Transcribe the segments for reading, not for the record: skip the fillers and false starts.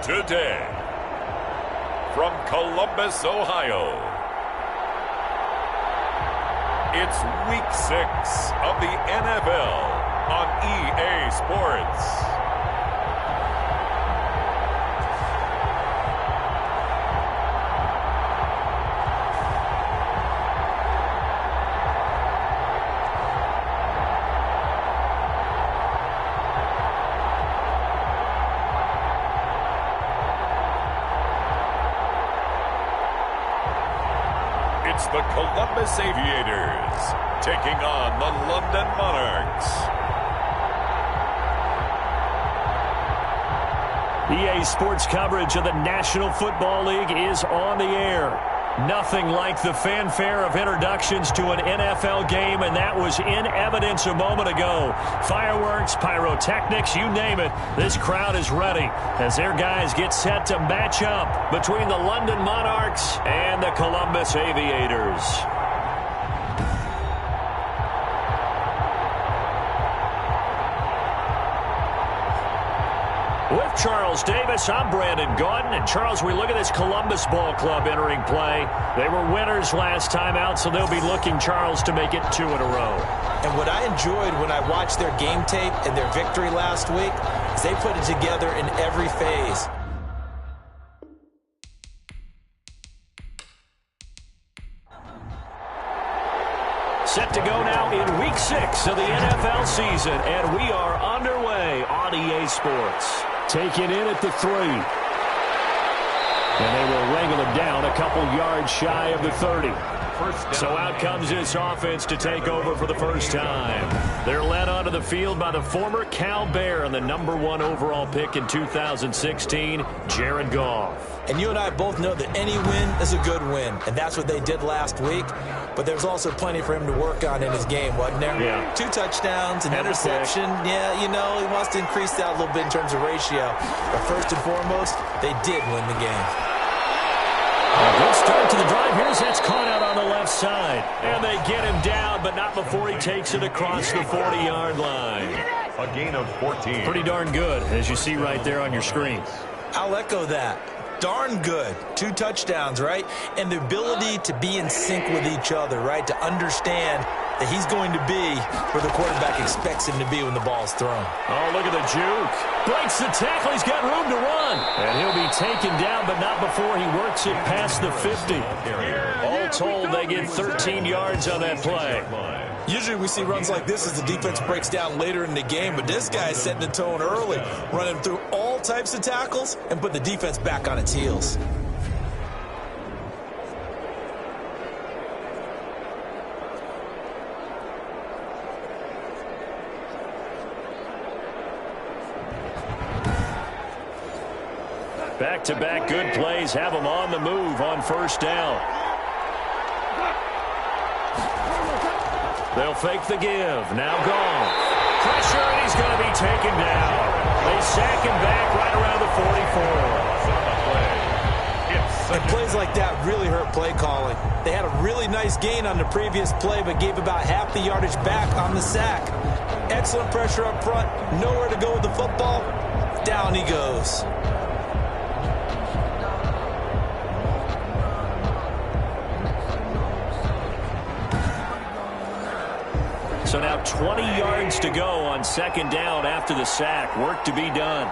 Today, from Columbus, Ohio, it's Week 6 of the NFL on EA Sports. It's the Columbus Aviators taking on the London Monarchs. EA Sports coverage of the National Football League is on the air. Nothing like the fanfare of introductions to an NFL game, and that was in evidence a moment ago. Fireworks, pyrotechnics, you name it. This crowd is ready as their guys get set to match up between the London Monarchs and the Columbus Aviators. With Charles Davis, I'm Brandon Gaudin. And Charles, we look at this Columbus Ball Club entering play. They were winners last time out, so they'll be looking, Charles, to make it 2 in a row. And what I enjoyed when I watched their game tape and their victory last week is they put it together in every phase. Set to go now in Week 6 of the NFL season, and we are underway on EA Sports. Taken in at the 3. And they will wrangle him down a couple yards shy of the 30. So out comes this offense to take over for the first time. They're led onto the field by the former Cal Bear and the #1 overall pick in 2016, Jared Goff. And you and I both know that any win is a good win, and that's what they did last week. But there's also plenty for him to work on in his game, wasn't there? Yeah. 2 touchdowns, an interception. Yeah, you know, he wants to increase that a little bit in terms of ratio. But first and foremost, they did win the game. A good start to the drive. Here's that's caught out on the left side. And they get him down, but not before he takes it across the 40-yard line. A gain of 14. Pretty darn good, as you see right there on your screen. I'll echo that. Darn good. 2 touchdowns, right? And the ability to be in sync with each other, right? To understand that he's going to be where the quarterback expects him to be when the ball's thrown. Oh, look at the juke. Breaks the tackle. He's got room to run. And he'll be taken down, but not before he works it past the 50. All told, they get 13 yards on that play. Usually we see runs like this as the defense breaks down later in the game, but this guy's setting the tone early, running through all types of tackles and put the defense back on its heels. Back-to-back good plays have them on the move on first down. They'll fake the give. Now Goff. Pressure, and he's going to be taken down. They sack him back right around the 44. And plays like that really hurt play calling. They had a really nice gain on the previous play, but gave about half the yardage back on the sack. Excellent pressure up front. Nowhere to go with the football. Down he goes. So now 20 yards to go on second down after the sack. Work to be done.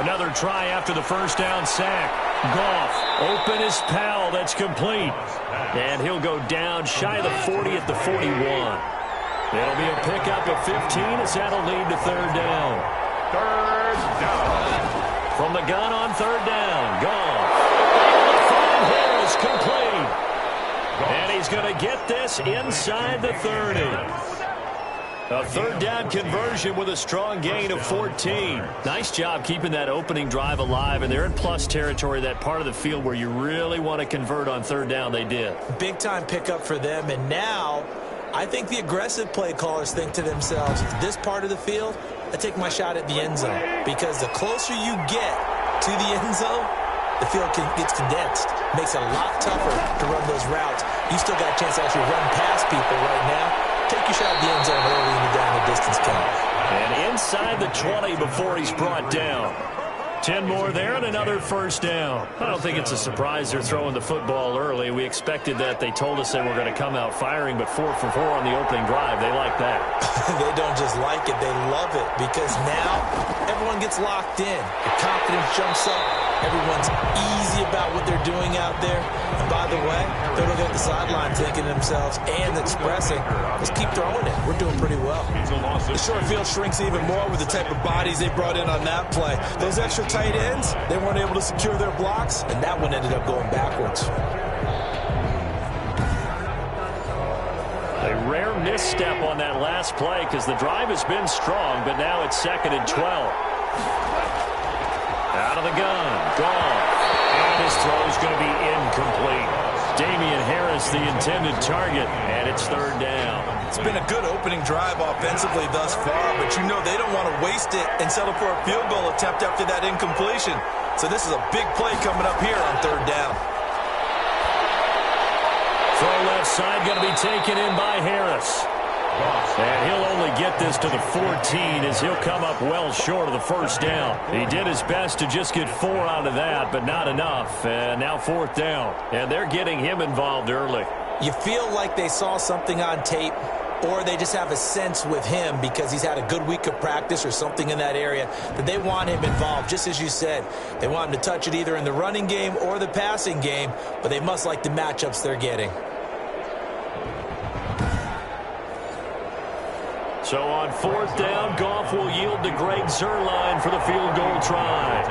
Another try after the first down sack. Goff, open his pal. That's complete. And he'll go down shy of the 40 at the 41. It'll be a pickup of 15 as that'll lead to third down. Third down. From the gun on third down, Goff. From here is complete. And he's going to get this inside the 30. A third down conversion with a strong gain of 14. Nice job keeping that opening drive alive, and they're in plus territory, that part of the field where you really want to convert on third down. They did. Big time pickup for them, and now I think the aggressive play callers think to themselves, this part of the field, I take my shot at the end zone, because the closer you get to the end zone, the field gets condensed. Makes it a lot tougher to run those routes. You still got a chance to actually run past people right now. Take your shot at the end zone early in the down the distance count. And inside the 20 before he's brought down. 10 more there and another first down. I don't think it's a surprise they're throwing the football early. We expected that. They told us they were going to come out firing, but 4 for 4 on the opening drive. They like that. They don't just like it, they love it, because now everyone gets locked in. The confidence jumps up. Everyone's easy about what they're doing out there. And by the way, they're looking at the sideline thinking to themselves and expressing, let's keep throwing it. We're doing pretty well. The short field shrinks even more with the type of bodies they brought in on that play. Those extra tight ends, they weren't able to secure their blocks, and that one ended up going backwards. A rare misstep on that last play because the drive has been strong, but now it's 2nd and 12. Out of the gun, gone. And his throw is going to be incomplete. Damian Harris, the intended target, and it's 3rd down. It's been a good opening drive offensively thus far, but you know they don't want to waste it and settle for a field goal attempt after that incompletion. So this is a big play coming up here on 3rd down. Throw left side going to be taken in by Harris. And he'll only get this to the 14 as he'll come up well short of the first down. He did his best to just get 4 out of that, but not enough. And now 4th down. And they're getting him involved early. You feel like they saw something on tape, or they just have a sense with him because he's had a good week of practice or something in that area that they want him involved. Just as you said, they want him to touch it either in the running game or the passing game, but they must like the matchups they're getting. So on 4th down, Goff will yield to Greg Zuerlein for the field goal try.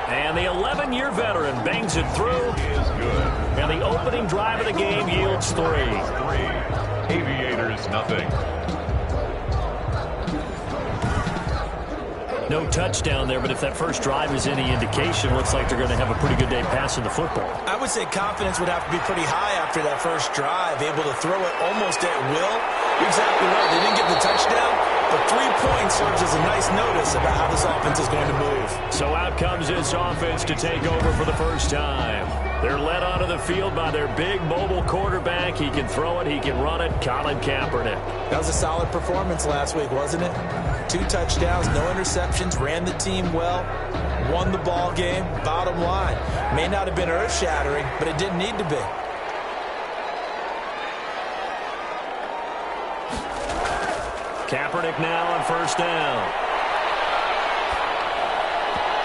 And the 11-year veteran bangs it through. And the opening drive of the game yields 3. Aviators, nothing. No touchdown there, but if that first drive is any indication, looks like they're going to have a pretty good day passing the football. I would say confidence would have to be pretty high after that first drive, able to throw it almost at will. You're exactly right. They didn't get the touchdown, but 3 points serves as a nice notice about how this offense is going to move. So out comes this offense to take over for the first time. They're led onto the field by their big mobile quarterback. He can throw it, he can run it, Colin Kaepernick. That was a solid performance last week, wasn't it? 2 touchdowns, no interceptions, ran the team well, won the ball game. Bottom line, may not have been earth-shattering, but it didn't need to be. Kaepernick now on first down.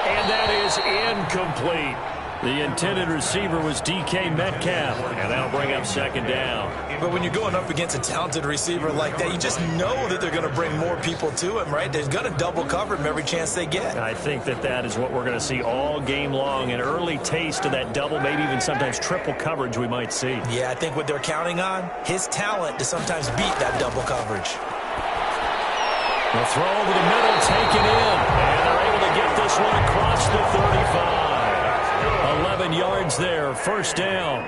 And that is incomplete. The intended receiver was DK Metcalf, and that'll bring up 2nd down. But when you're going up against a talented receiver like that, you just know that they're going to bring more people to him, right? They're going to double cover him every chance they get. I think that is what we're going to see all game long, an early taste of that double, maybe even sometimes triple coverage we might see. Yeah, I think what they're counting on, his talent to sometimes beat that double coverage. The throw over the middle, taken in, and they're able to get this one across the 35. 11 yards there, first down.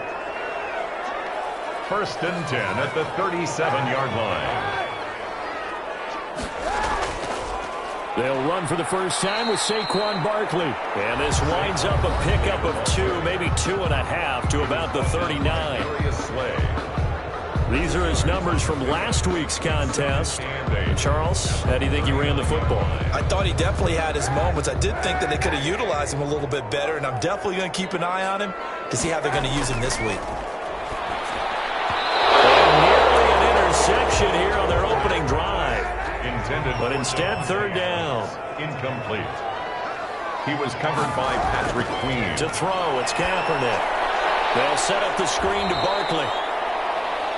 1st and 10 at the 37-yard line. They'll run for the first time with Saquon Barkley. And this winds up a pickup of 2, maybe 2.5 to about the 39. These are his numbers from last week's contest. Charles, how do you think he ran the football? I thought he definitely had his moments. I did think that they could have utilized him a little bit better, and I'm definitely going to keep an eye on him to see how they're going to use him this week. Nearly an interception here on their opening drive. But instead, 3rd down. Incomplete. He was covered by Patrick Queen. To throw, it's Kaepernick. They'll set up the screen to Barkley.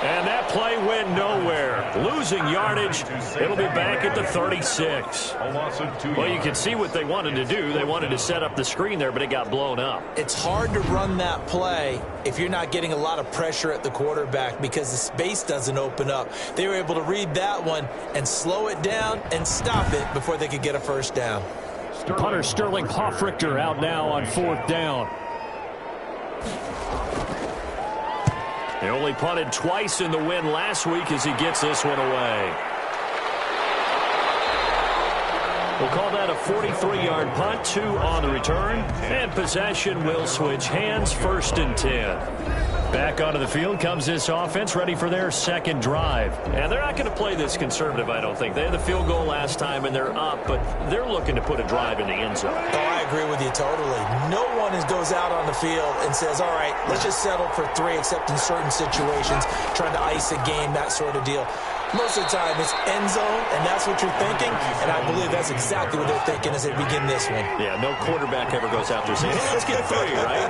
And that play went nowhere. Losing yardage. It'll be back at the 36. Well, you can see what they wanted to do. They wanted to set up the screen there, but it got blown up. It's hard to run that play if you're not getting a lot of pressure at the quarterback because the space doesn't open up. They were able to read that one and slow it down and stop it before they could get a first down. Punter Sterling Hoffrichter out now on 4th down. They only punted twice in the win last week as he gets this one away. We'll call that a 43-yard punt, 2 on the return, and possession will switch hands, 1st and 10. Back onto the field comes this offense, ready for their second drive. And they're not going to play this conservative, I don't think. They had the field goal last time, and they're up, but they're looking to put a drive in the end zone. Oh, I agree with you totally. No one goes out on the field and says, all right, let's just settle for 3, except in certain situations, trying to ice a game, that sort of deal. Most of the time, it's end zone, and that's what you're thinking, and I believe that's exactly what they're thinking as they begin this one. Yeah, no quarterback ever goes out there saying, hey, let's get 3, right?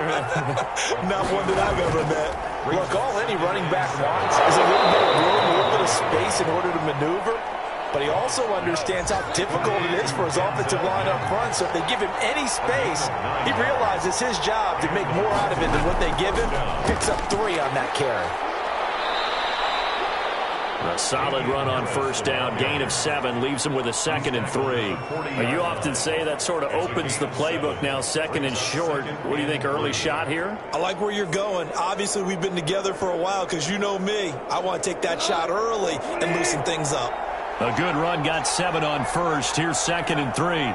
Not one that I've ever met. Look, all any running back wants is a little bit of room, a little bit of space in order to maneuver, but he also understands how difficult it is for his offensive line up front, so if they give him any space, he realizes his job to make more out of it than what they give him, picks up 3 on that carry. A solid run on 1st down, gain of 7, leaves him with a 2nd and 3. You often say that sort of opens the playbook now, 2nd and short. What do you think, early shot here? I like where you're going. Obviously, we've been together for a while because you know me. I want to take that shot early and loosen things up. A good run, got 7 on 1st. Here's 2nd and 3.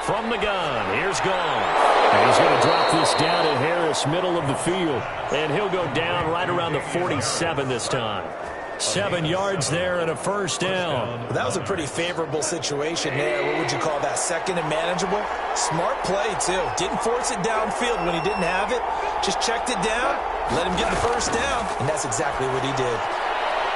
From the gun, here's Gone. And he's going to drop this down to Harris, middle of the field. And he'll go down right around the 47 this time. 7 yards there and a 1st down. Well, that was a pretty favorable situation there. What would you call that? 2nd and manageable? Smart play, too. Didn't force it downfield when he didn't have it. Just checked it down, let him get the 1st down. And that's exactly what he did.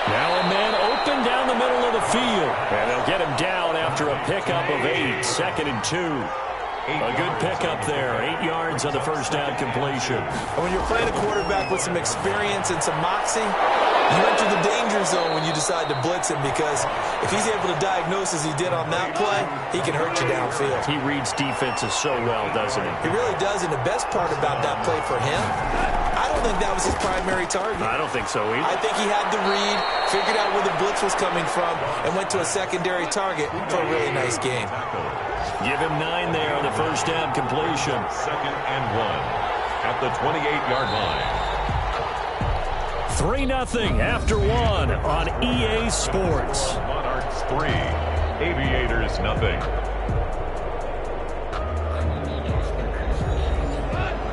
Now a man open down the middle of the field. And they'll get him down after a pickup of 8. 2nd and 2. A good pickup there. 8 yards on the 1st down completion. And when you're playing a quarterback with some experience and some moxie, you enter the danger zone when you decide to blitz him, because if he's able to diagnose as he did on that play, he can hurt you downfield. He reads defenses so well, doesn't he? He really does, and the best part about that play for him, I don't think that was his primary target. I don't think so either. I think he had the read, figured out where the blitz was coming from, and went to a secondary target for a really nice game. Give him 9 there on the 1st down completion. 2nd and 1 at the 28-yard line. 3-0 after 1 on EA Sports. Monarchs 3, Aviators 0.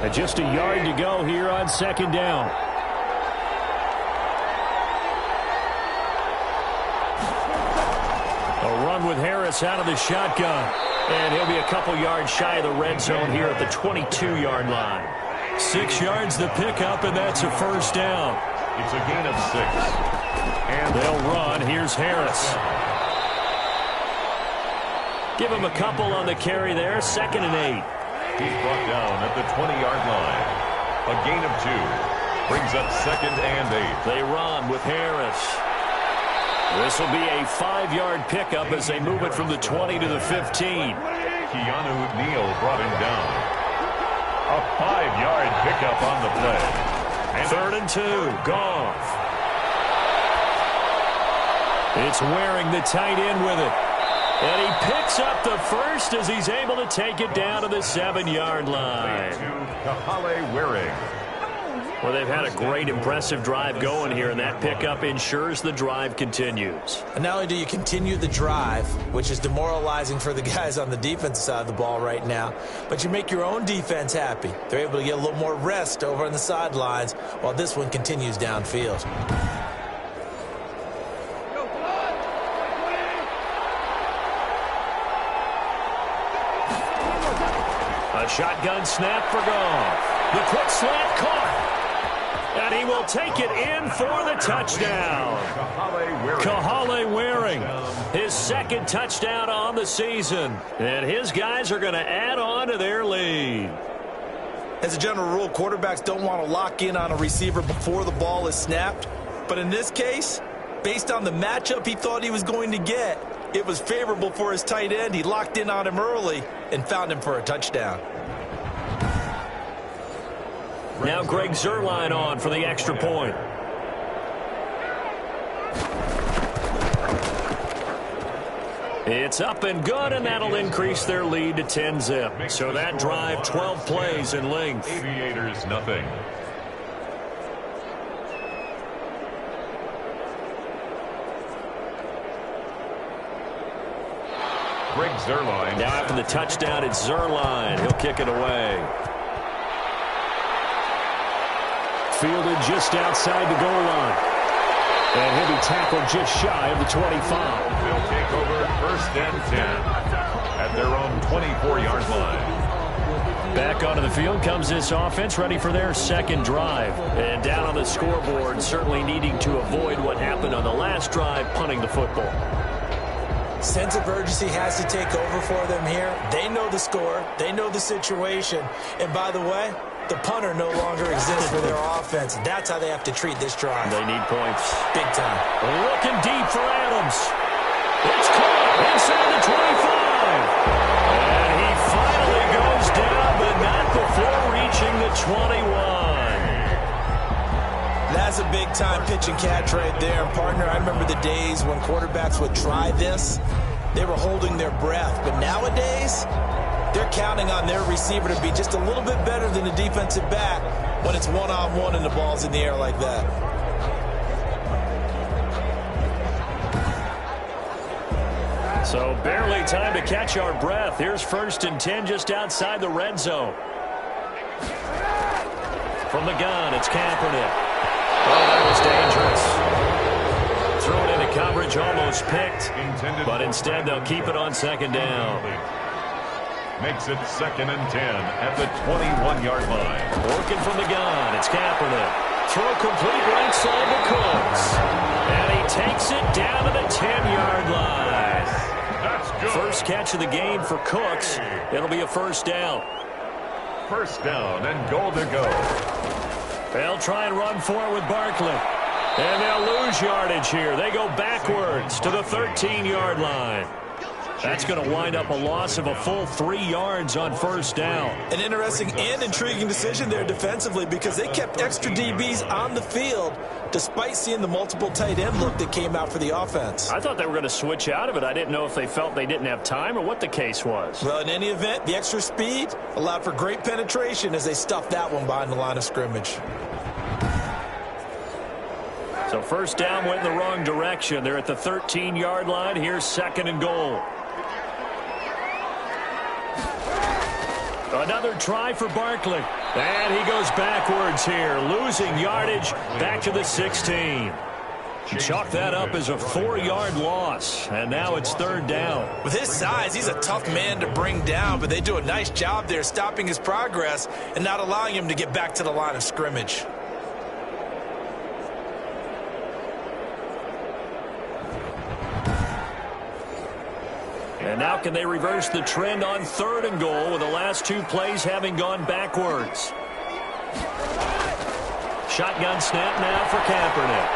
And just a yard to go here on 2nd down. A run with Harris out of the shotgun. And he'll be a couple yards shy of the red zone here at the 22-yard line. 6 yards the pickup, and that's a 1st down. It's a gain of 6. And they'll run. Here's Harris. Give him a couple on the carry there. 2nd and 8. He's brought down at the 20-yard line. A gain of 2. Brings up 2nd and 8. They run with Harris. This will be a 5-yard pickup as they move it from the 20 to the 15. Keanu Neal brought him down. A 5-yard pickup on the play. And 3rd and 2. Goff. It's Waring, the tight end, with it. And he picks up the 1st as he's able to take it down to the 7-yard line. Kahale Waring. Well, they've had a great, impressive drive going here, and that pickup ensures the drive continues. And not only do you continue the drive, which is demoralizing for the guys on the defensive side of the ball right now, but you make your own defense happy. They're able to get a little more rest over on the sidelines while this one continues downfield. A shotgun snap for Goff. The quick slant caught. And he will take it in for the touchdown. Kahale Waring, his 2nd touchdown on the season. And his guys are going to add on to their lead. As a general rule, quarterbacks don't want to lock in on a receiver before the ball is snapped. But in this case, based on the matchup he thought he was going to get, it was favorable for his tight end. He locked in on him early and found him for a touchdown. Now Greg Zuerlein on for the extra point. It's up and good, and that'll increase their lead to 10-zip. So that drive, 12 plays in length. Aviators 0. Greg Zuerlein. Now after the touchdown, it's Zuerlein. He'll kick it away. Fielded just outside the goal line. And he'll be tackled just shy of the 25. They'll take over 1st and 10 at their own 24-yard line. Back onto the field comes this offense, ready for their second drive. And down on the scoreboard, certainly needing to avoid what happened on the last drive, punting the football. Sense of urgency has to take over for them here. They know the score. They know the situation. And by the way, the punter no longer exists for their offense. That's how they have to treat this drive. They need points. Big time. Looking deep for Adams. It's caught inside the 25. And he finally goes down, but not before reaching the 21. That's a big-time pitch and catch right there. And, partner, I remember the days when quarterbacks would try this. They were holding their breath. But nowadays, they're counting on their receiver to be just a little bit better than the defensive back when it's one-on-one and the ball's in the air like that. So barely time to catch our breath. Here's 1st and 10 just outside the red zone. From the gun, it's Kaepernick. Oh, that was dangerous. Throw it into coverage, almost picked. But instead, they'll keep it on 2nd down. Makes it 2nd and 10 at the 21-yard line. Working from the gun, it's Kaepernick. Throw complete right side to Cooks. And he takes it down to the 10-yard line. That's good. First catch of the game for Cooks. It'll be a 1st down. 1st down and goal to go. They'll try and run for it with Barkley. And they'll lose yardage here. They go backwards to the 13-yard line. That's going to wind up a loss of a full 3 yards on 1st down. An interesting and intriguing decision there defensively because they kept extra DBs on the field despite seeing the multiple tight end look that came out for the offense. I thought they were going to switch out of it. I didn't know if they felt they didn't have time or what the case was. Well, in any event, the extra speed allowed for great penetration as they stuffed that one behind the line of scrimmage. So 1st down went in the wrong direction. They're at the 13-yard line. Here's 2nd and goal. Another try for Barkley. And he goes backwards here, losing yardage back to the 16. Chalk that up as a 4-yard loss, and now it's 3rd down. With his size, he's a tough man to bring down, but they do a nice job there stopping his progress and not allowing him to get back to the line of scrimmage. And now can they reverse the trend on 3rd and goal with the last 2 plays having gone backwards? Shotgun snap now for Kaepernick.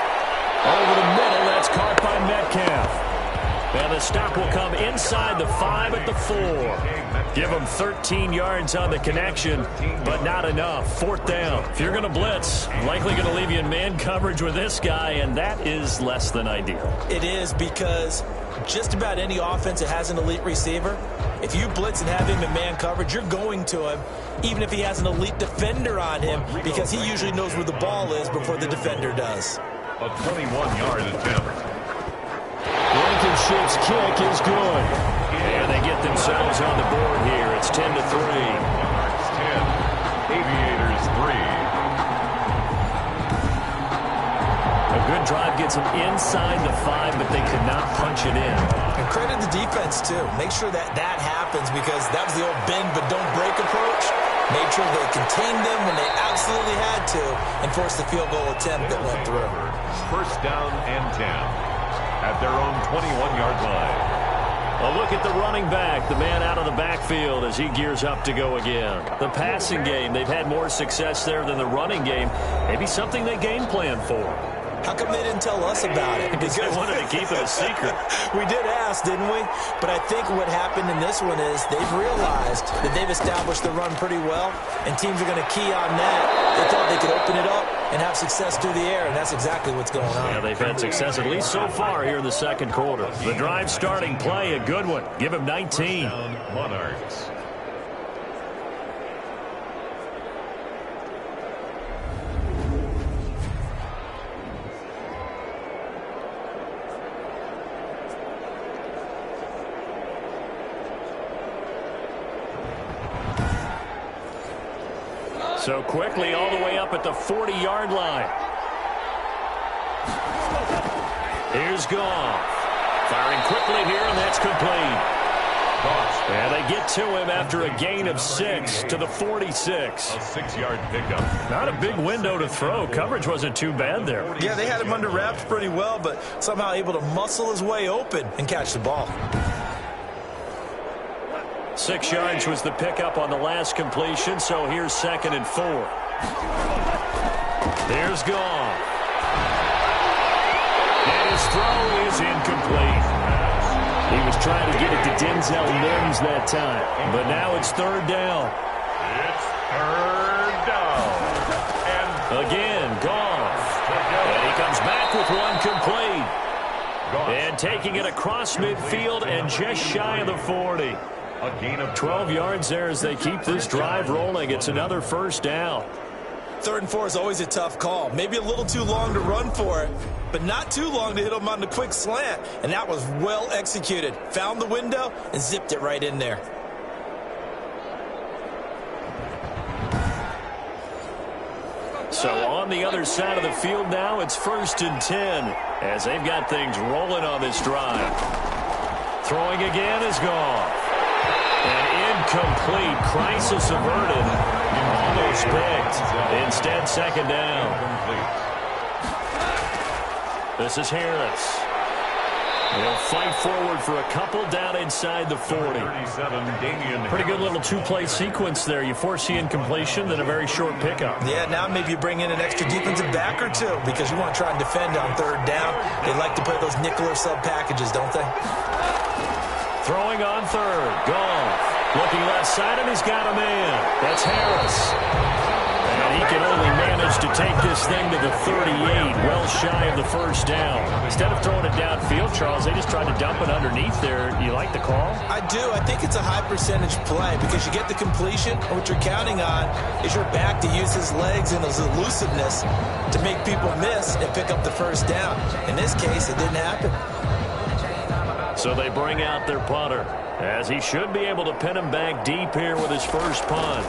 Over the middle, that's caught by Metcalf. And the stop will come inside the 5 at the 4. Give them 13 yards on the connection, but not enough. 4th down. If you're going to blitz, likely going to leave you in man coverage with this guy, and that is less than ideal. It is because just about any offense that has an elite receiver, if you blitz and have him in man coverage, you're going to him, even if he has an elite defender on him, because he usually knows where the ball is before the defender does. A 21-yard attempt. Blankenship's kick is good. And they get themselves on the board here. It's 10-3. Monarchs 10, Aviators 3. A good drive gets them inside the 5, but they could not punch it in. And credit the defense, too. Make sure that happens because that was the old bend but don't break approach. Made sure they contained them when they absolutely had to and forced the field goal attempt that went through. 1st down and 10 at their own 21-yard line. A look at the running back, the man out of the backfield as he gears up to go again. The passing game, they've had more success there than the running game. Maybe something they game plan for. How come they didn't tell us about it? Because they wanted to keep it a secret. We did ask, didn't we? But I think what happened in this one is they've realized that they've established the run pretty well, and teams are going to key on that. They thought they could open it up and have success through the air, and that's exactly what's going on. Yeah, they've had success at least so far here in the 2nd quarter. The drive starting play, a good one. Give him 19. Monarchs. So quickly all the way up at the 40-yard line. Here's Goff. Firing quickly here, and that's complete. And they get to him after a gain of 6 to the 46. A 6-yard pickup. Not a big window to throw. Coverage wasn't too bad there. Yeah, they had him under wraps pretty well, but somehow able to muscle his way open and catch the ball. 6 yards was the pickup on the last completion, so here's 2nd and 4. There's Goff. And his throw is incomplete. He was trying to get it to Denzel Mims that time, but now it's 3rd down. It's 3rd down. And again, Goff. And he comes back with one complete. And taking it across midfield and just shy of the 40. A gain of 12 yards there as they keep this drive rolling. It's another 1st down. 3rd and 4 is always a tough call. Maybe a little too long to run for it, but not too long to hit him on the quick slant. And that was well executed. Found the window and zipped it right in there. So on the other side of the field now, it's 1st and 10 as they've got things rolling on this drive. Throwing again is Goff. And incomplete. Crisis averted. Almost picked. Instead, 2nd down. This is Harris. They'll fight forward for a couple down inside the 40. Pretty good little 2-play sequence there. You force the incompletion, then a very short pickup. Yeah, now maybe you bring in an extra defensive back or two because you want to try and defend on 3rd down. They like to play those nickel or sub packages, don't they? Throwing on 3rd. Goff. Looking left side, and he's got a man. That's Harris. And he can only manage to take this thing to the 38, well shy of the 1st down. Instead of throwing it downfield, Charles, they just tried to dump it underneath there. You like the call? I do. I think it's a high-percentage play because you get the completion, and what you're counting on is your back to use his legs and his elusiveness to make people miss and pick up the 1st down. In this case, it didn't happen. So they bring out their punter, as he should be able to pin him back deep here with his first punt.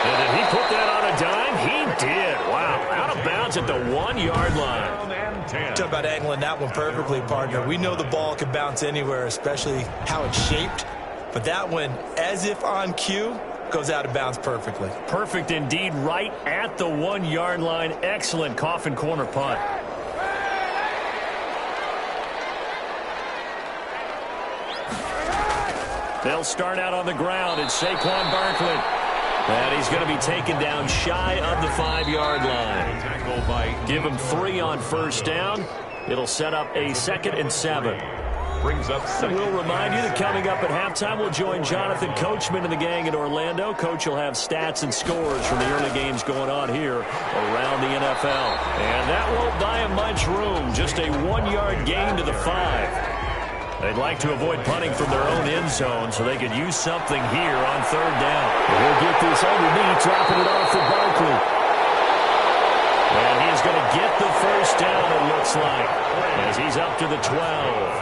And did he put that on a dime? He did. Wow. Out of bounds at the 1-yard line. Talk about angling that one perfectly, partner. We know the ball can bounce anywhere, especially how it's shaped. But that one, as if on cue, goes out of bounds perfectly. Perfect indeed, right at the 1-yard line. Excellent coffin corner punt. They'll start out on the ground. It's Saquon Barkley. And he's going to be taken down shy of the 5-yard line. Give him 3 on 1st down. It'll set up a 2nd and 7. Brings up second. We'll remind you that coming up at halftime, we'll join Jonathan Coachman and the gang in Orlando. Coach will have stats and scores from the early games going on here around the NFL. And that won't buy him much room. Just a 1-yard gain to the 5. They'd like to avoid punting from their own end zone so they could use something here on 3rd down. He'll get this underneath, dropping it off for Barkley. And he's going to get the 1st down, it looks like, as he's up to the 12.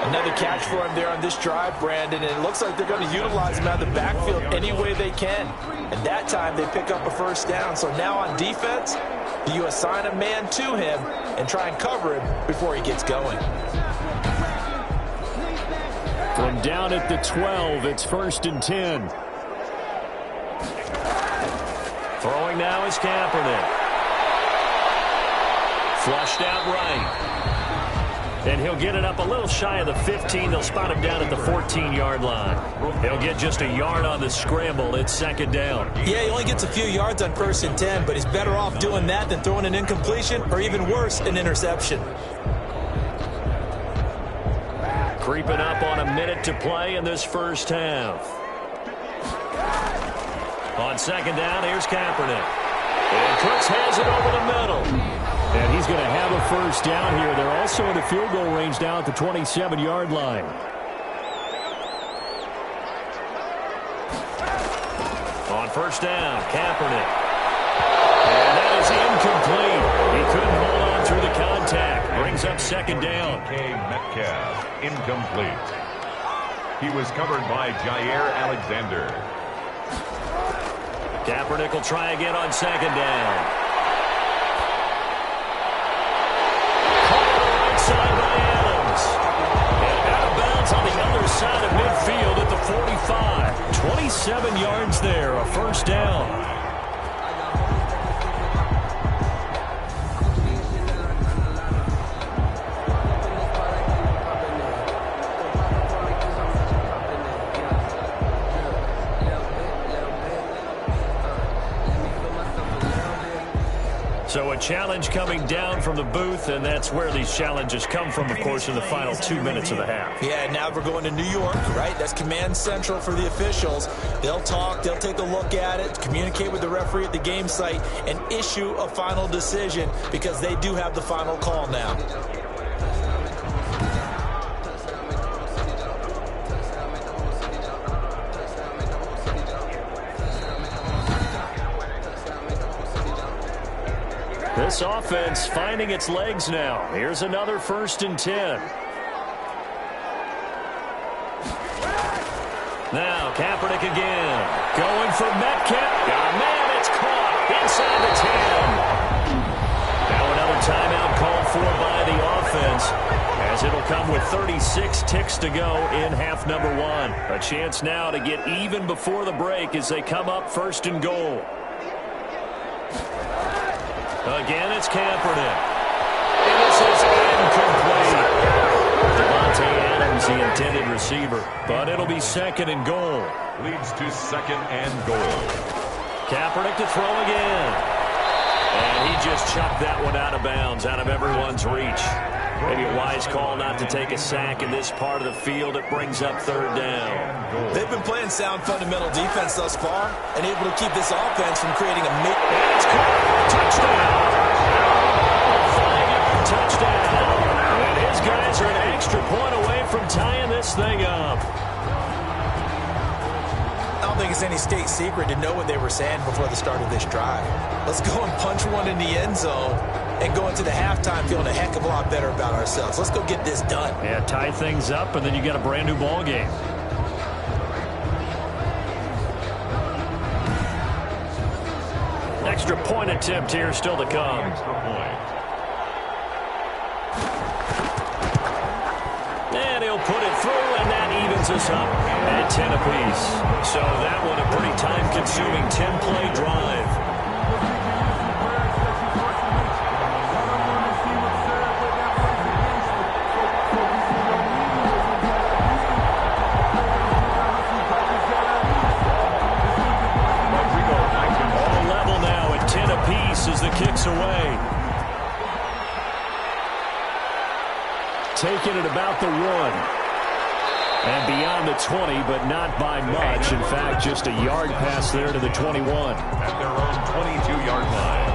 Another catch for him there on this drive, Brandon, and it looks like they're going to utilize him out of the backfield any way they can. And that time they pick up a 1st down. So now on defense, you assign a man to him and try and cover him before he gets going. From down at the 12, it's 1st and 10. Throwing now is Kaepernick. Flushed out right. And he'll get it up a little shy of the 15. They'll spot him down at the 14-yard line. He'll get just a yard on the scramble. It's 2nd down. Yeah, he only gets a few yards on 1st and 10, but he's better off doing that than throwing an incompletion or even worse, an interception. Creeping up on a minute to play in this 1st half. On 2nd down, here's Kaepernick. And Cooks has it over the middle. And he's going to have a 1st down here. They're also in the field goal range now at the 27-yard line. On 1st down, Kaepernick. And that is incomplete. He couldn't hold on through the contact. Brings up 2nd down. Metcalf, incomplete. He was covered by Jair Alexander. Kaepernick will try again on second down. Caught on the right side by Adams. And out of bounds on the other side of midfield at the 45. 27 yards there, a first down. So a challenge coming down from the booth, and that's where these challenges come from, of course, in the final 2 minutes of the half. Yeah, now we're going to New York, right? That's command central for the officials. They'll talk, they'll take a look at it, communicate with the referee at the game site, and issue a final decision because they do have the final call now. This offense finding its legs now. Here's another 1st and 10. Now Kaepernick again. Going for Metcalf. Oh, man, it's caught inside the 10. Now another timeout called for by the offense, as it'll come with 36 ticks to go in half number 1. A chance now to get even before the break as they come up 1st and goal. Again, it's Kaepernick. And this is incomplete. Devontae Adams, the intended receiver. But it'll be 2nd and goal. Leads to 2nd and goal. Kaepernick to throw again. And he just chucked that one out of bounds, out of everyone's reach. Maybe a wise call not to take a sack in this part of the field. It brings up 3rd down. They've been playing sound fundamental defense thus far and able to keep this offense from creating a And it's caught. Touchdown. 5-yard touchdown. And his guys are an extra point away from tying this thing up. I don't think it's any state secret to know what they were saying before the start of this drive. Let's go and punch one in the end zone and go into the halftime feeling a heck of a lot better about ourselves. Let's go get this done. Yeah, tie things up, and then you get a brand new ball game. Extra point attempt here still to come. Extra point. And he'll put it through, and that evens us up at 10 apiece. So that one a pretty time-consuming 10-play drive. As the kick's away. Taking it about the 1. And beyond the 20, but not by much. In fact, just a yard pass there to the 21. At their own 22-yard line.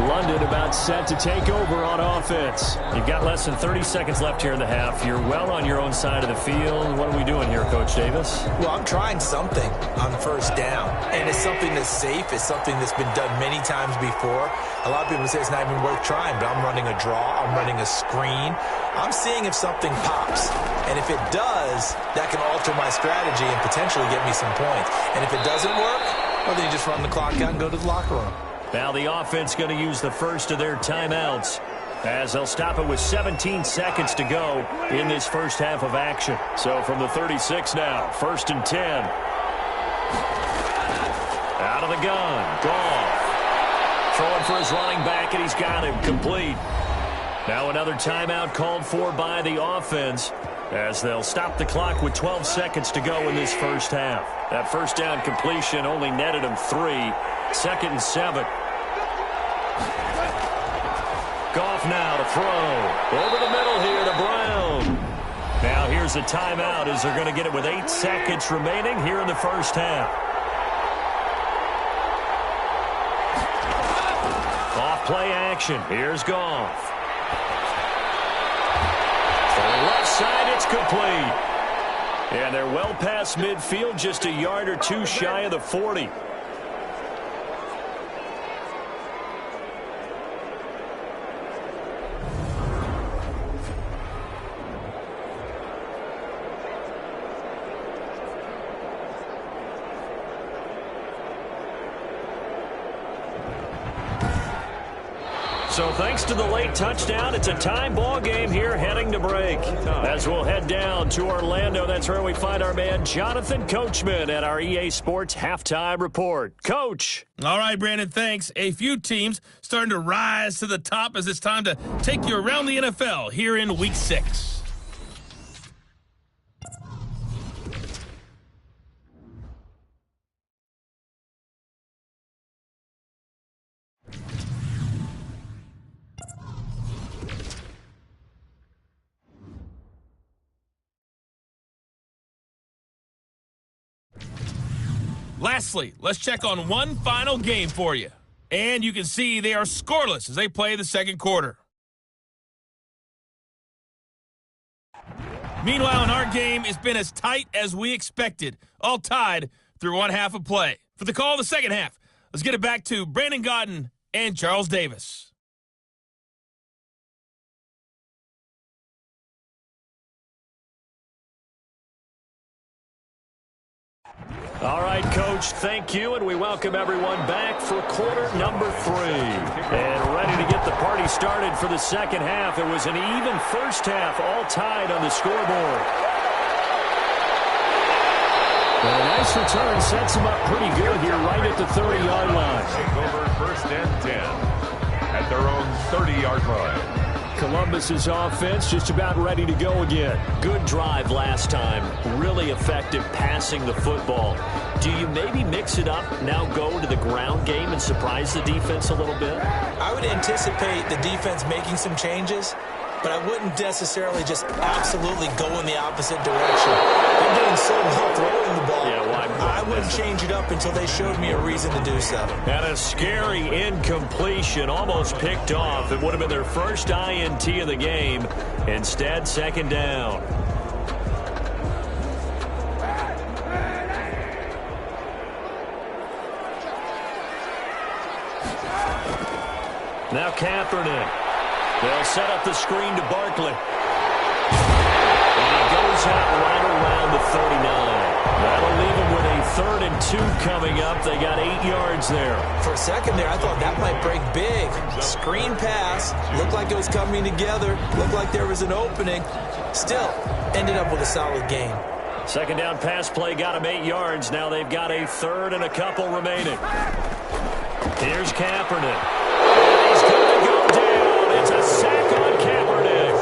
London about set to take over on offense. You've got less than 30 seconds left here in the half. You're well on your own side of the field. What are we doing here, Coach Davis? Well, I'm trying something on 1st down, and it's something that's safe. It's something that's been done many times before. A lot of people say it's not even worth trying, but I'm running a draw. I'm running a screen. I'm seeing if something pops, and if it does, that can alter my strategy and potentially get me some points. And if it doesn't work, well, then you just run the clock out and go to the locker room. Now the offense going to use the first of their timeouts as they'll stop it with 17 seconds to go in this first half of action. So from the 36 now, 1st and 10. Out of the gun, Goff. Throwing for his running back, and he's got him complete. Now another timeout called for by the offense as they'll stop the clock with 12 seconds to go in this first half. That 1st down completion only netted him 3. 2nd and 7. Goff now to throw. Over the middle here to Brown. Now here's a timeout as they're going to get it with 8 seconds remaining here in the first half. Off play action. Here's Goff. For the left side, it's complete. And they're well past midfield, just a yard or 2 shy of the 40. So thanks to the late touchdown, it's a tie ball game here heading to break. As we'll head down to Orlando, that's where we find our man Jonathan Coachman at our EA Sports Halftime Report. Coach. All right, Brandon, thanks. A few teams starting to rise to the top as it's time to take you around the NFL here in Week 6. Lastly, let's check on one final game for you. And you can see they are scoreless as they play the second quarter. Meanwhile, in our game, it's been as tight as we expected, all tied through one half of play. For the call of the second half, let's get it back to Brandon Gaudin and Charles Davis. All right, Coach, thank you, and we welcome everyone back for quarter number 3. And ready to get the party started for the second half. It was an even first half, all tied on the scoreboard. And a nice return sets him up pretty good here right at the 30-yard line. Take over 1st and 10 at their own 30-yard line. Columbus's offense just about ready to go again. Good drive last time. Really effective passing the football. Do you maybe mix it up, now go to the ground game and surprise the defense a little bit? I would anticipate the defense making some changes, but I wouldn't necessarily just absolutely go in the opposite direction. They're doing so well throwing the ball. Yeah, well, I wouldn't change it up until they showed me a reason to do so. And a scary incompletion, almost picked off. It would have been their first INT of the game. Instead, second down. Now Kaepernick. They'll set up the screen to Barkley. And he goes out right around the 39. That'll leave him with a 3rd and 2 coming up. They got 8 yards there. For a second there, I thought that might break big. Screen pass. Looked like it was coming together. Looked like there was an opening. Still, ended up with a solid game. Second down pass play got him 8 yards. Now they've got a 3rd and a couple remaining. Here's Kaepernick. And he's going to go down. It's a sack on Kaepernick.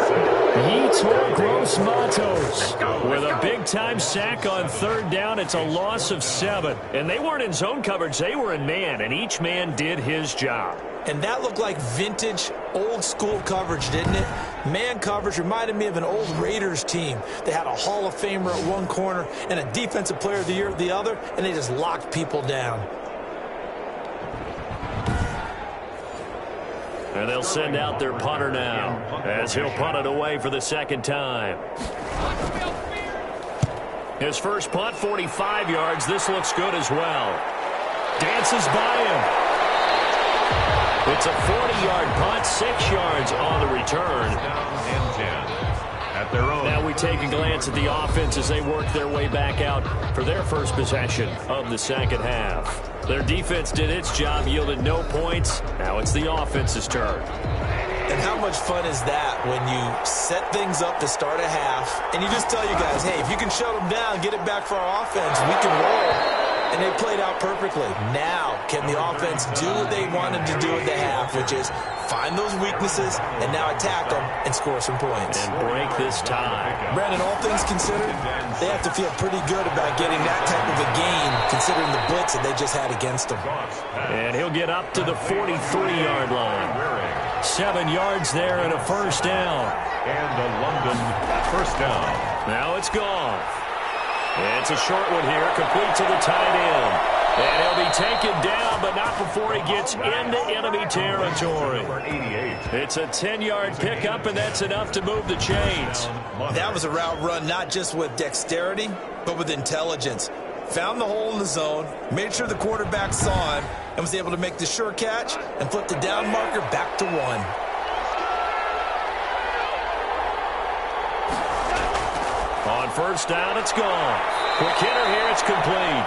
Yetur Gross-Matos with a big-time sack on 3rd down. It's a loss of 7. And they weren't in zone coverage. They were in man, and each man did his job. And that looked like vintage, old-school coverage, didn't it? Man coverage reminded me of an old Raiders team. They had a Hall of Famer at one corner and a Defensive Player of the Year at the other, and they just locked people down. And they'll send out their punter now as he'll punt it away for the second time. His first punt, 45 yards. This looks good as well. Dances by him. It's a 40-yard punt, 6 yards on the return. And 10 at their own. Now we take a glance at the offense as they work their way back out for their first possession of the second half. Their defense did its job, yielded no points. Now it's the offense's turn. And how much fun is that when you set things up to start a half and you just tell you guys, hey, if you can shut them down, get it back for our offense, we can roll. And they played out perfectly. Now, can the offense do what they wanted to do at the half, which is find those weaknesses and now attack them and score some points. And break this tie. Brandon, all things considered, they have to feel pretty good about getting that type of a game considering the blitz that they just had against them. And he'll get up to the 43-yard line. 7 yards there and a first down. And a London first down. Now it's gone. It's a short one here, complete to the tight end. And he'll be taken down, but not before he gets into enemy territory. It's a 10-yard pickup, and that's enough to move the chains. That was a route run not just with dexterity, but with intelligence. Found the hole in the zone, made sure the quarterback saw him, and was able to make the sure catch and flip the down marker back to 1. On first down, it's gone. Quick hitter here, it's complete.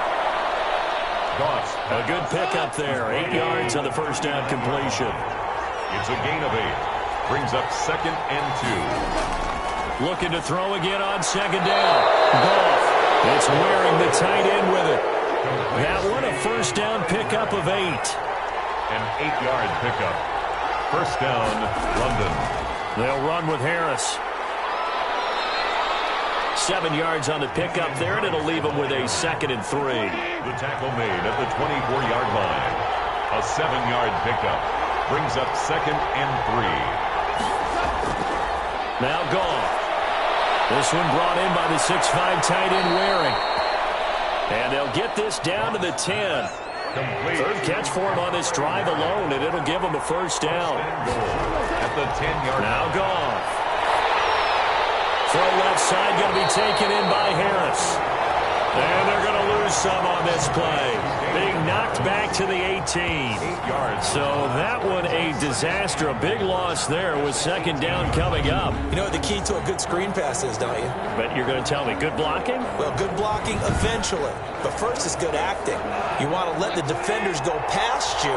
A good pickup there. 8 yards on the first down completion. It's a gain of 8. Brings up 2nd and 2. Looking to throw again on 2nd down. Goff. It's wearing the tight end with it. That one a first down pickup of 8. An 8-yard pickup. First down, London. They'll run with Harris. 7 yards on the pickup there, and it'll leave them with a 2nd and 3. The tackle made at the 24-yard line. A 7-yard pickup. Brings up 2nd and 3. Now Goff. This one brought in by the 6'5" tight end Waring. And they'll get this down to the 10. Complete. Third catch for him on this drive alone, and it'll give him a first down. At the 10-yard line. Now Goff. Throw left side going to be taken in by Harris. And they're going to lose some on this play. Being knocked back to the 18. 8 yards. So that one a disaster. A big loss there with 2nd down coming up. You know what the key to a good screen pass is, don't you? But you're going to tell me, good blocking? Well, good blocking eventually. But first is good acting. You want to let the defenders go past you,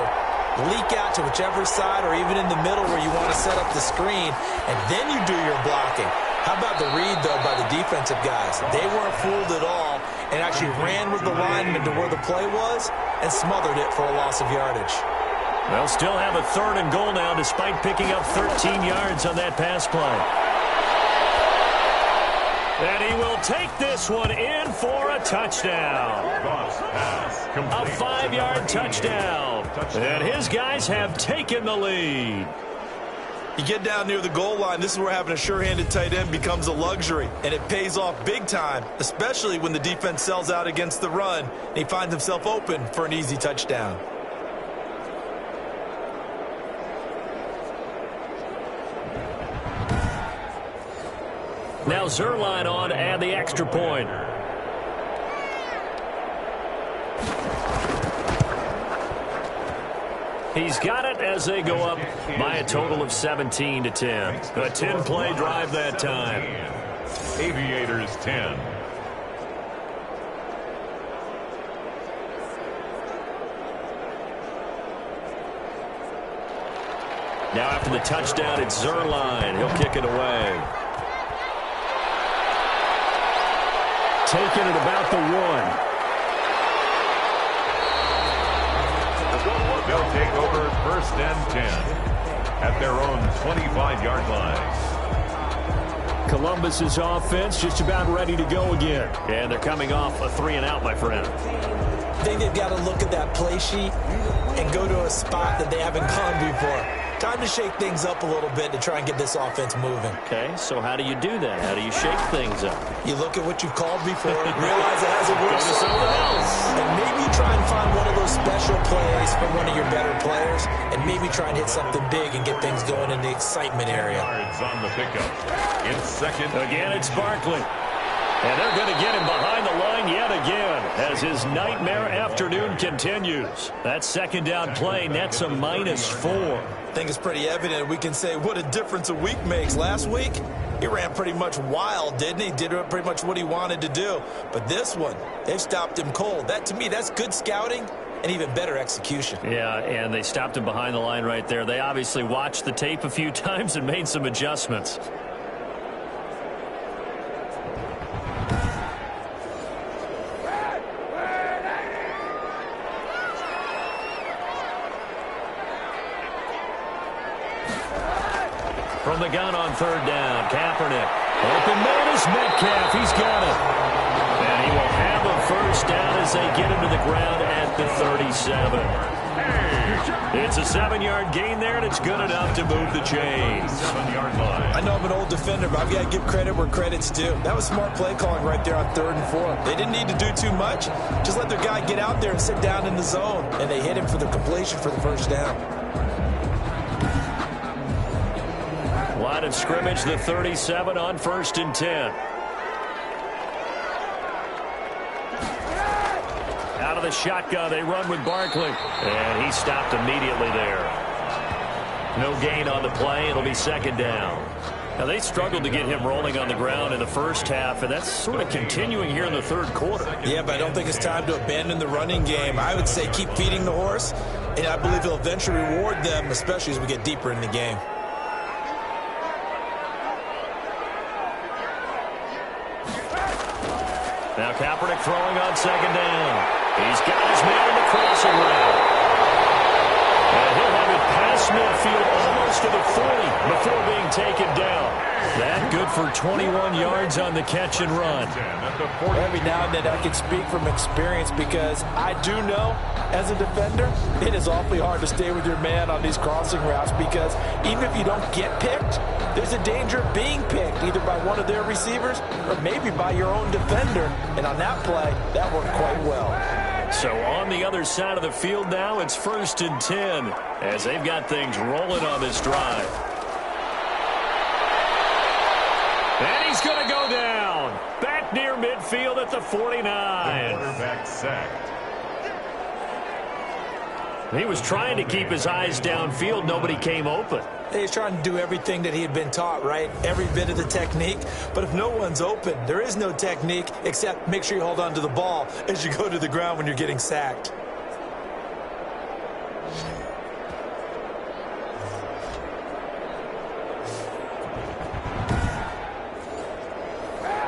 leak out to whichever side or even in the middle where you want to set up the screen, and then you do your blocking. How about the read, though, by the defensive guys? They weren't fooled at all and actually ran with the lineman to where the play was and smothered it for a loss of yardage. They'll still have a 3rd and goal now despite picking up 13 yards on that pass play. And he will take this one in for a touchdown. A 5-yard touchdown. And his guys have taken the lead. You get down near the goal line, this is where having a sure-handed tight end becomes a luxury, and it pays off big time, especially when the defense sells out against the run, and he finds himself open for an easy touchdown. Now Zerline on to add the extra point. He's got it as they go up by a total of 17-10. A 10-play drive that time. Aviators 10. Now after the touchdown, it's Zerline. He'll kick it away. Taking it about the 1. They'll take over 1st and 10 at their own 25-yard line. Columbus's offense just about ready to go again. And they're coming off a 3-and-out, my friend. I think they've got to look at that play sheet and go to a spot that they haven't gone before. Time to shake things up a little bit to try and get this offense moving. Okay, so how do you do that? How do you shake things up? You look at what you've called before, realize it hasn't worked Go to something else. and maybe try and find one of those special plays from one of your better players, and maybe try and hit something big and get things going in the excitement area. Yards on the pickup. In 2nd. Again, it's Barkley. And they're going to get him behind the line yet again as his nightmare afternoon continues. That 2nd down play nets a -4. I think it's pretty evident. We can say what a difference a week makes. Last week, he ran pretty much wild, didn't he? Did pretty much what he wanted to do. But this one, they've stopped him cold. That, to me, that's good scouting and even better execution. Yeah, and they stopped him behind the line right there. They obviously watched the tape a few times and made some adjustments. From the gun on 3rd down, Kaepernick. Open man is Metcalf. He's got it. And he will have a first down as they get him to the ground at the 37. It's a 7-yard gain there, and it's good enough to move the chains. 7-yard line. I know I'm an old defender, but I've got to give credit where credit's due. That was smart play calling right there on 3rd and 4. They didn't need to do too much. Just let their guy get out there and sit down in the zone, and they hit him for the completion for the first down. Line of scrimmage, the 37 on 1st and 10. Out of the shotgun, they run with Barkley. And he stopped immediately there. No gain on the play. It'll be 2nd down. Now, they struggled to get him rolling on the ground in the first half, and that's sort of continuing here in the 3rd quarter. Yeah, but I don't think it's time to abandon the running game. I would say keep feeding the horse. And I believe he'll eventually reward them, especially as we get deeper in the game. Now Kaepernick throwing on second down. He's got his man in the crossing route. And he'll have it past midfield almost to the 40 before being taken down. That good for 21 yards on the catch and run. Every now and then I can speak from experience because I do know, as a defender, it is awfully hard to stay with your man on these crossing routes because even if you don't get picked, there's a danger of being picked either by one of their receivers or maybe by your own defender. And on that play, that worked quite well. So on the other side of the field now, it's 1st and 10 as they've got things rolling on this drive. And he's going to go down. Back near midfield at the 49. The quarterback sacked. He was trying to keep his eyes downfield. Nobody came open. He's trying to do everything that he had been taught, right? Every bit of the technique. But if no one's open, there is no technique except make sure you hold on to the ball as you go to the ground when you're getting sacked.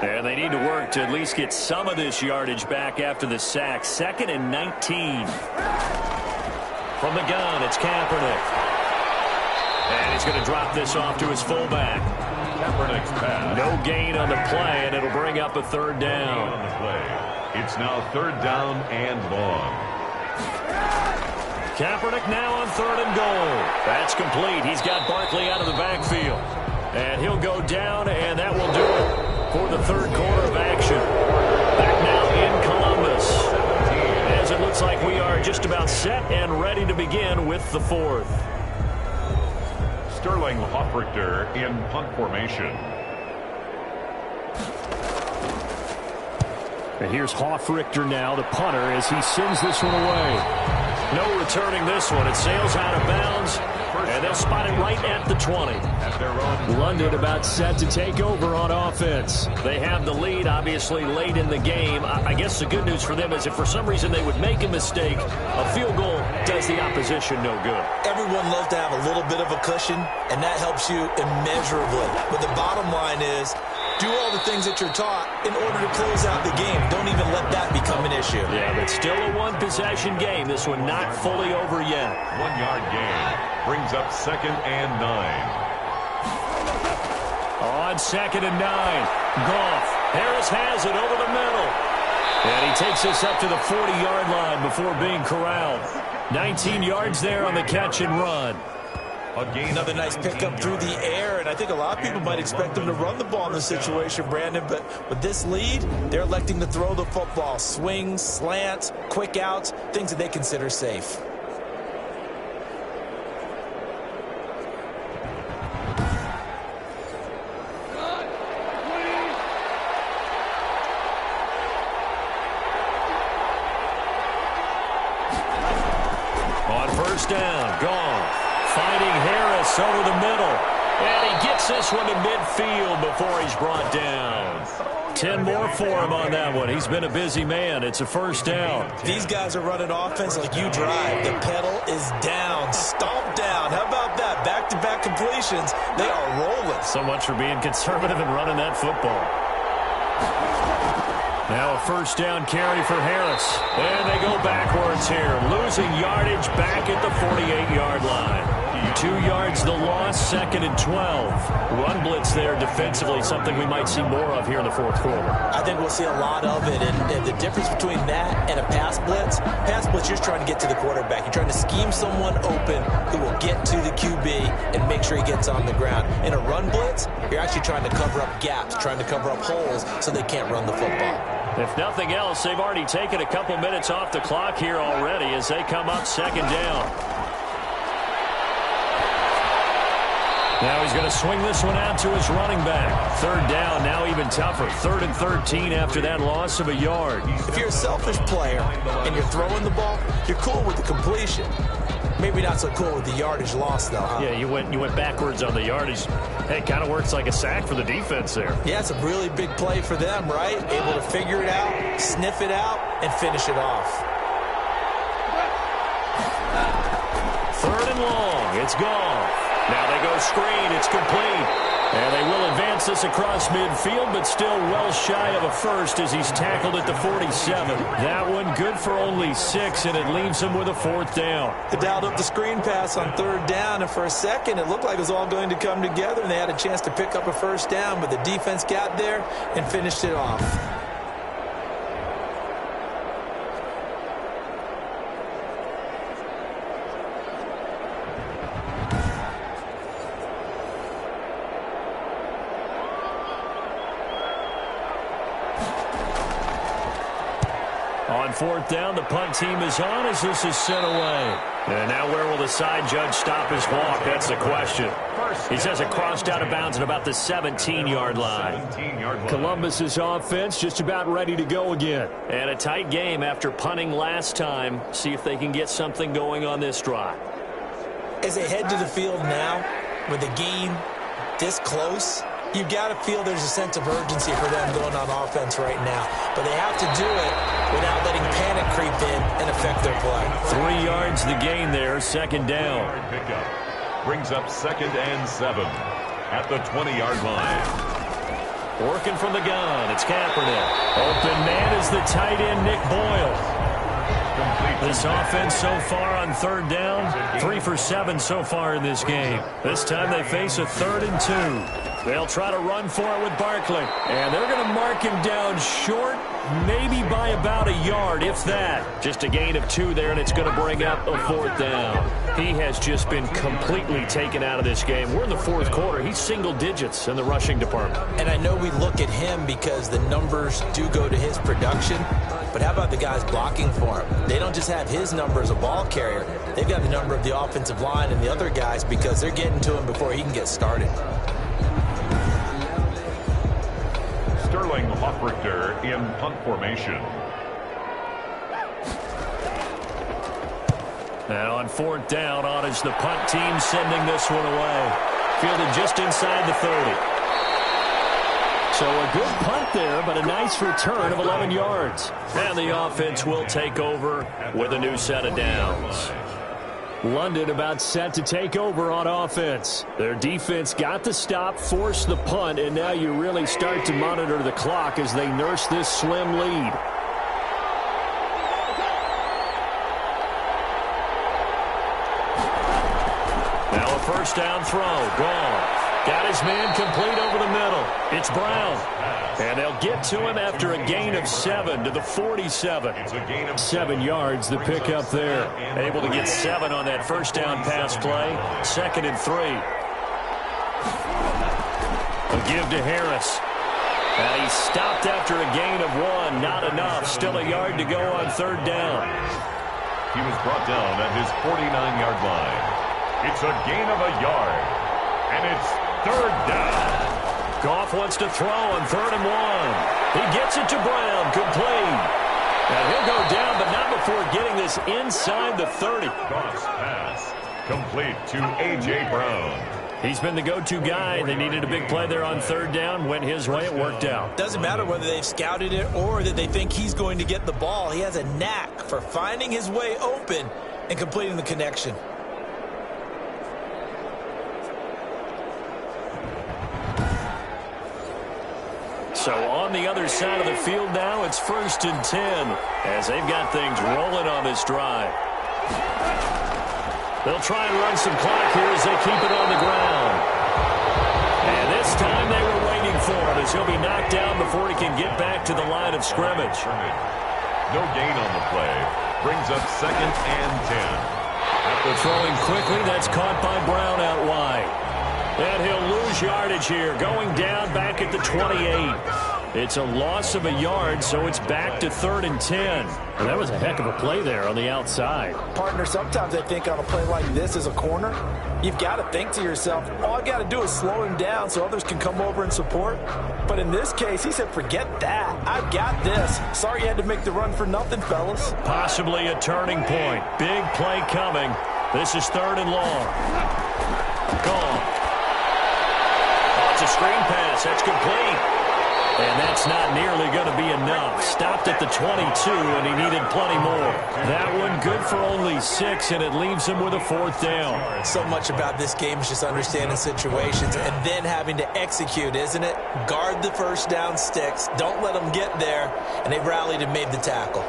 And they need to work to at least get some of this yardage back after the sack. 2nd and 19. From the gun, it's Kaepernick. And he's going to drop this off to his fullback. Kaepernick's pass. No gain on the play, and it'll bring up a 3rd down. On the play. It's now 3rd down and long. Kaepernick now on 3rd and goal. That's complete. He's got Barkley out of the backfield. And he'll go down, and that will do it for the 3rd quarter of action. Back now in Columbus. As it looks like we are just about set and ready to begin with the 4th. Sterling Hoffrichter in punt formation. And here's Hoffrichter now, the punter, as he sends this one away. No returning this one. It sails out of bounds, and they'll spot it right at the 20. At their own. London about set to take over on offense. They have the lead, obviously, late in the game. I guess the good news for them is if for some reason they would make a mistake, a field goal does the opposition no good. Everyone loves to have a little bit of a cushion, and that helps you immeasurably. But the bottom line is, do all the things that you're taught in order to close out the game. Don't even let that become an issue. Yeah, but still a one-possession game. This one not fully over yet. 1 yard gain. Brings up 2nd and 9. On 2nd and 9. Goff. Harris has it over the middle. And he takes this up to the 40-yard line before being corralled. 19 yards there on the catch and run. Another nice pickup through the air, and I think a lot of people might expect them to run the ball in this situation, Brandon, but with this lead, they're electing to throw the football. Swings, slants, quick outs, things that they consider safe. On 1st down, Goff. Finding Harris over the middle. And he gets this one to midfield before he's brought down. 10 more for him on that one. He's been a busy man. It's a 1st down. These guys are running offense like you drive. The pedal is down. Stomp down. How about that? Back-to-back completions. They are rolling. So much for being conservative and running that football. Now a 1st down carry for Harris. And they go backwards here. Losing yardage back at the 48-yard line. 2 yards the loss, 2nd and 12. Run blitz there defensively, something we might see more of here in the 4th quarter. I think we'll see a lot of it, and the difference between that and a pass blitz, you're just trying to get to the quarterback. You're trying to scheme someone open who will get to the QB and make sure he gets on the ground. In a run blitz, you're actually trying to cover up gaps, trying to cover up holes so they can't run the football. If nothing else, they've already taken a couple minutes off the clock here already as they come up 2nd down. Now he's going to swing this one out to his running back. 3rd down, now even tougher. 3rd and 13 after that loss of a yard. If you're a selfish player and you're throwing the ball, you're cool with the completion. Maybe not so cool with the yardage loss, though, huh? Yeah, you went backwards on the yardage. Hey, it kind of works like a sack for the defense there. Yeah, it's a really big play for them, right? Able to figure it out, sniff it out, and finish it off. third and long. It's gone. Now they go screen. It's complete. And they will advance this across midfield, but still well shy of a first as he's tackled at the 47. That one good for only 6, and it leaves him with a 4th down. They dialed up the screen pass on 3rd down, and for a second it looked like it was all going to come together, and they had a chance to pick up a 1st down, but the defense got there and finished it off. On 4th down, the punt team is on as this is sent away. And now where will the side judge stop his walk? That's the question. He says it crossed out of bounds at about the 17-yard line. Columbus's offense just about ready to go again. And a tight game after punting last time. See if they can get something going on this drive. As they head to the field now, with the game this close, you've got to feel there's a sense of urgency for them going on offense right now. But they have to do it without letting panic creep in and affect their play. 3 yards the gain there, 2nd down. Pickup brings up 2nd and 7 at the 20-yard line. Working from the gun, it's Kaepernick. Open man is the tight end, Nick Boyle. This offense so far on 3rd down, 3 for 7 so far in this game. This time they face a 3rd and 2. They'll try to run for it with Barkley. And they're going to mark him down short, maybe by about a yard, if that. Just a gain of 2 there, and it's going to bring up a 4th down. He has just been completely taken out of this game. We're in the 4th quarter. He's single digits in the rushing department. And I know we look at him because the numbers do go to his production. But how about the guys blocking for him? They don't just have his number as a ball carrier. They've got the number of the offensive line and the other guys because they're getting to him before he can get started. Sterling Hoffrichter in punt formation. And on 4th down, on is the punt team sending this one away. Fielded just inside the 30. So a good punt there, but a nice return of 11 yards. And the offense will take over with a new set of downs. London about set to take over on offense. Their defense got the stop, forced the punt, and now you really start to monitor the clock as they nurse this slim lead. Now a 1st down throw, gone. Got his man complete over the middle. It's Brown. And they'll get to him after a gain of 7 to the 47. 7 yards, the pickup there. Able to get 7 on that 1st down pass play. 2nd and 3. A give to Harris. He stopped after a gain of 1. Not enough. Still a yard to go on 3rd down. He was brought down at his 49-yard line. It's a gain of a yard. And it's 3rd down. Goff wants to throw on 3rd and 1. He gets it to Brown, complete. And he'll go down, but not before getting this inside the 30. Goff's pass complete to A.J. Brown. He's been the go-to guy. They needed a big play there on 3rd down. Went his way. It worked out. Doesn't matter whether they've scouted it or that they think he's going to get the ball. He has a knack for finding his way open and completing the connection. So on the other side of the field now, it's 1st and 10 as they've got things rolling on this drive. They'll try and run some clock here as they keep it on the ground. And this time they were waiting for him as he'll be knocked down before he can get back to the line of scrimmage. No gain on the play. Brings up 2nd and 10. Throwing quickly, that's caught by Brown out wide. And he'll lose yardage here, going down back at the 28. It's a loss of a yard, so it's back to 3rd and 10. And that was a heck of a play there on the outside. Partner, sometimes I think on a play like this as a corner, you've got to think to yourself, all I got to do is slow him down so others can come over and support. But in this case, he said, forget that. I've got this. Sorry you had to make the run for nothing, fellas. Possibly a turning point. Big play coming. This is 3rd and long. Gone. Oh, it's a screen pass. That's complete. And that's not nearly going to be enough. Stopped at the 22, and he needed plenty more. That one good for only 6, and it leaves him with a 4th down. So much about this game is just understanding situations and then having to execute, isn't it? Guard the first down sticks. Don't let them get there. And they rallied and made the tackle.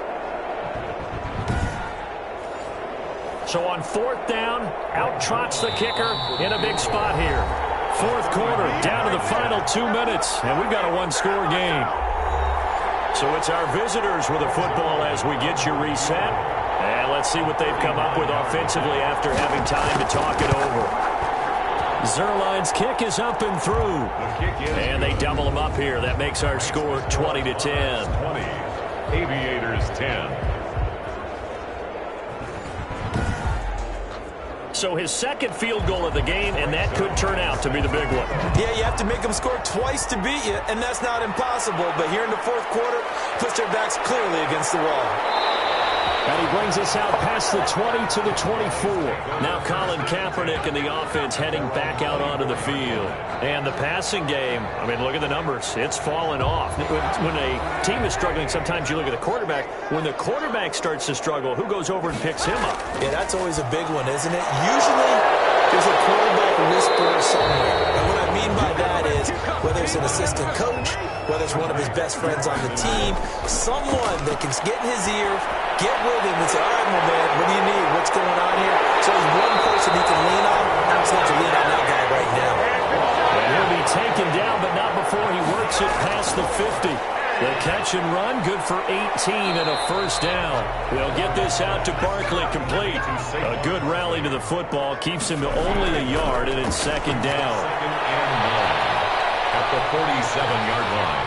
So on 4th down, out trots the kicker in a big spot here. 4th quarter, down to the final 2 minutes, and we've got a 1-score game. So it's our visitors with the football as we get you reset. And let's see what they've come up with offensively after having time to talk it over. Zerline's kick is up and through. And they double them up here. That makes our score 20-10. 20. Aviators 10. So his second field goal of the game, and that could turn out to be the big one. Yeah, you have to make them score twice to beat you, and that's not impossible. But here in the 4th quarter, puts their backs clearly against the wall. And he brings us out past the 20 to the 24. Now Colin Kaepernick and the offense heading back out onto the field. And the passing game, I mean, look at the numbers. It's fallen off. When a team is struggling, sometimes you look at the quarterback. When the quarterback starts to struggle, who goes over and picks him up? Yeah, that's always a big one, isn't it? Usually, there's a quarterback whisperer somewhere. And what I mean by that is, whether it's an assistant coach, whether it's one of his best friends on the team, someone that can get in his ear, get with him and say, all right, my man, what do you need? What's going on here? So there's one person he can lean on. Absolutely lean on that guy right now. And he'll be taken down, but not before he works it past the 50. The catch and run, good for 18 and a 1st down. They'll get this out to Barkley, complete. A good rally to the football, keeps him to only a yard, and it's 2nd down. 2nd and 9 at the 47-yard line.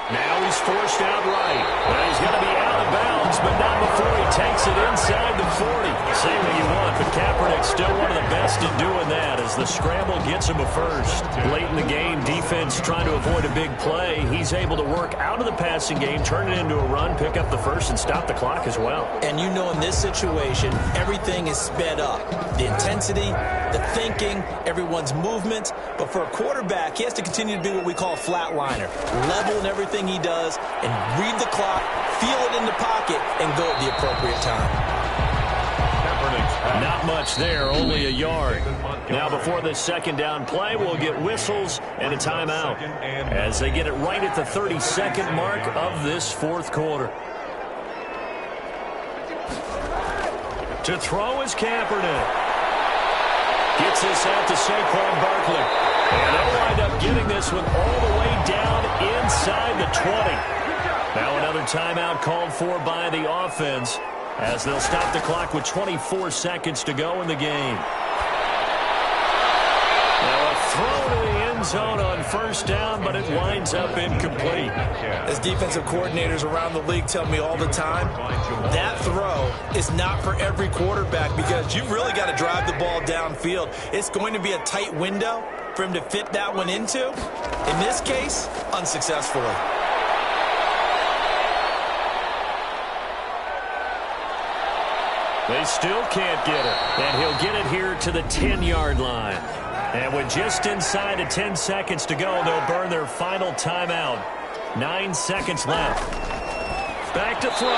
Now he's forced out right. Well, he's going to be out of bounds, but not before he takes it inside the 40. Say what you want, but Kaepernick's still one of the best at doing that as the scramble gets him a 1st. Late in the game, defense trying to avoid a big play. He's able to work out of the passing game, turn it into a run, pick up the 1st, and stop the clock as well. And you know in this situation, everything is sped up. The intensity, the thinking, everyone's movement. But for a quarterback, he has to continue to be what we call a flatliner. Level in everything he does and read the clock, feel it in the pocket, and go at the appropriate time. Not much there, only a yard. Now before this 2nd down play, we'll get whistles and a timeout as they get it right at the 32nd mark of this 4th quarter. To throw is Kaepernick. Gets this out to Saquon Barkley. And they'll wind up getting this one all the way down inside the 20. Now another timeout called for by the offense as they'll stop the clock with 24 seconds to go in the game. Now a throw to the end zone on 1st down, but it winds up incomplete. As defensive coordinators around the league tell me all the time, that throw is not for every quarterback because you've really got to drive the ball downfield. It's going to be a tight window for him to fit that one into. In this case, unsuccessfully. They still can't get it, and he'll get it here to the 10-yard line. And with just inside of 10 seconds to go, they'll burn their final timeout. 9 seconds left. Back to throw.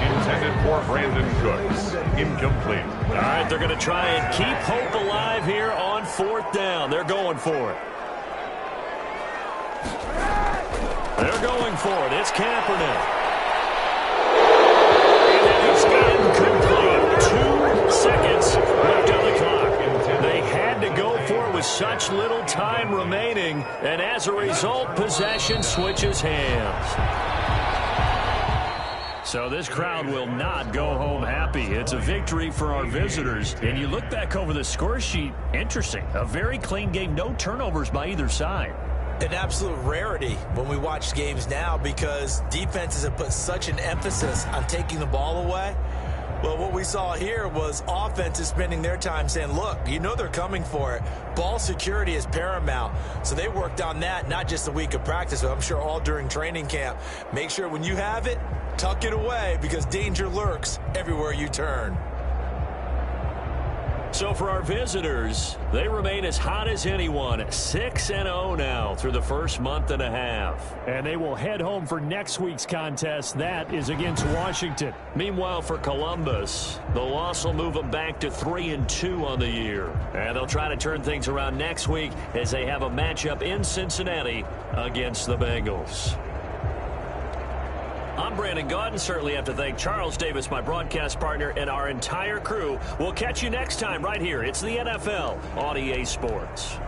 Intended for Brandon Cooks. Incomplete. All right, they're going to try and keep hope alive here on 4th down. They're going for it. They're going for it. It's Kaepernick. Incomplete. 2 seconds left on the clock. They had to go for it with such little time remaining, and as a result, possession switches hands. So this crowd will not go home happy. It's a victory for our visitors. And you look back over the score sheet, interesting. A very clean game, no turnovers by either side. An absolute rarity when we watch games now because defenses have put such an emphasis on taking the ball away. Well, what we saw here was offenses spending their time saying, look, you know they're coming for it. Ball security is paramount. So they worked on that not just a week of practice, but I'm sure all during training camp. Make sure when you have it, tuck it away because danger lurks everywhere you turn. So for our visitors, they remain as hot as anyone, 6-0 now through the first month and a half. And they will head home for next week's contest. That is against Washington. Meanwhile, for Columbus, the loss will move them back to 3-2 on the year. And they'll try to turn things around next week as they have a matchup in Cincinnati against the Bengals. I'm Brandon Gaudin. Certainly have to thank Charles Davis, my broadcast partner, and our entire crew. We'll catch you next time right here. It's the NFL on EA Sports.